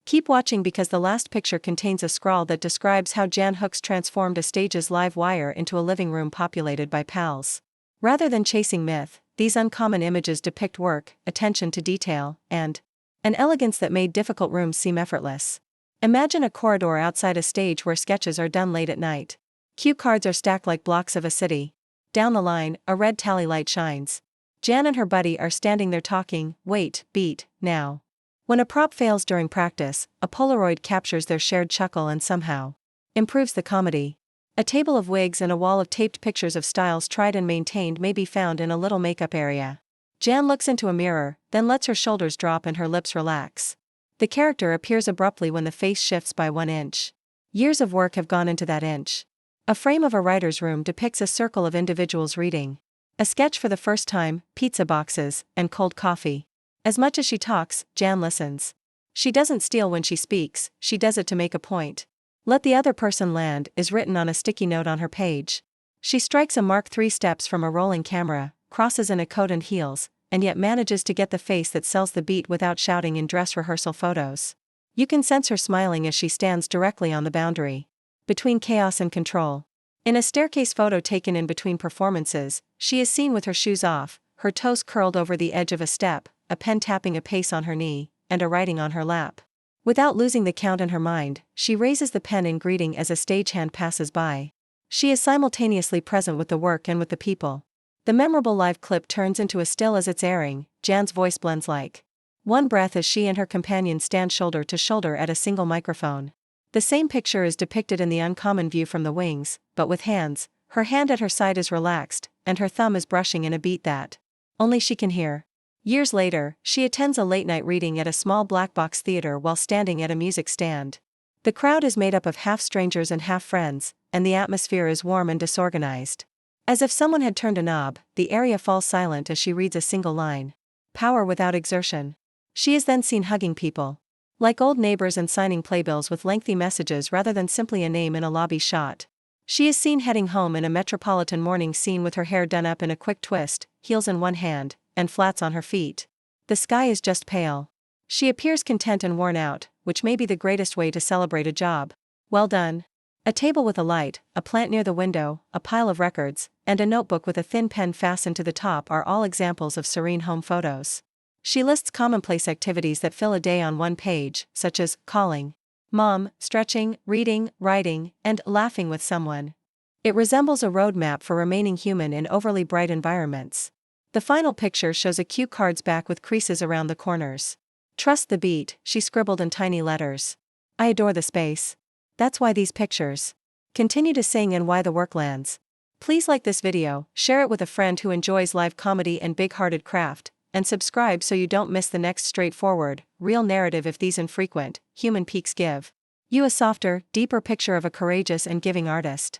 Keep watching because the last picture contains a scrawl that describes how Jan Hooks transformed a stage's live wire into a living room populated by pals. Rather than chasing myth, these uncommon images depict work, attention to detail, and an elegance that made difficult rooms seem effortless. Imagine a corridor outside a stage where sketches are done late at night. Cue cards are stacked like blocks of a city. Down the line, a red tally light shines. Jan and her buddy are standing there talking, wait, beat, now. When a prop fails during practice, a Polaroid captures their shared chuckle and somehow improves the comedy. A table of wigs and a wall of taped pictures of styles tried and maintained may be found in a little makeup area. Jan looks into a mirror, then lets her shoulders drop and her lips relax. The character appears abruptly when the face shifts by 1 inch. Years of work have gone into that inch. A frame of a writer's room depicts a circle of individuals reading. A sketch for the first time, pizza boxes, and cold coffee. As much as she talks, Jan listens. She doesn't steal when she speaks, she does it to make a point. Let the other person land is written on a sticky note on her page. She strikes a mark 3 steps from a rolling camera, crosses in a coat and heels, and yet manages to get the face that sells the beat without shouting in dress rehearsal photos. You can sense her smiling as she stands directly on the boundary between chaos and control. In a staircase photo taken in between performances, she is seen with her shoes off, her toes curled over the edge of a step, a pen tapping a pace on her knee, and a writing on her lap. Without losing the count in her mind, she raises the pen in greeting as a stagehand passes by. She is simultaneously present with the work and with the people. The memorable live clip turns into a still as it's airing. Jan's voice blends like one breath as she and her companion stand shoulder to shoulder at a single microphone. The same picture is depicted in the uncommon view from the wings, but with hands. Her hand at her side is relaxed, and her thumb is brushing in a beat that only she can hear. Years later, she attends a late-night reading at a small black box theater while standing at a music stand. The crowd is made up of half strangers and half friends, and the atmosphere is warm and disorganized. As if someone had turned a knob, the area falls silent as she reads a single line. Power without exertion. She is then seen hugging people. Like old neighbors and signing playbills with lengthy messages rather than simply a name in a lobby shot. She is seen heading home in a metropolitan morning scene with her hair done up in a quick twist, heels in one hand, and flats on her feet. The sky is just pale. She appears content and worn out, which may be the greatest way to celebrate a job well done. A table with a light, a plant near the window, a pile of records, and a notebook with a thin pen fastened to the top are all examples of serene home photos. She lists commonplace activities that fill a day on one page, such as calling mom, stretching, reading, writing, and laughing with someone. It resembles a roadmap for remaining human in overly bright environments. The final picture shows a cue card's back with creases around the corners. Trust the beat, she scribbled in tiny letters. I adore the space. That's why these pictures continue to sing and why the work lands. Please like this video, share it with a friend who enjoys live comedy and big-hearted craft, and subscribe so you don't miss the next straightforward, real narrative if these infrequent, human peaks give you a softer, deeper picture of a courageous and giving artist.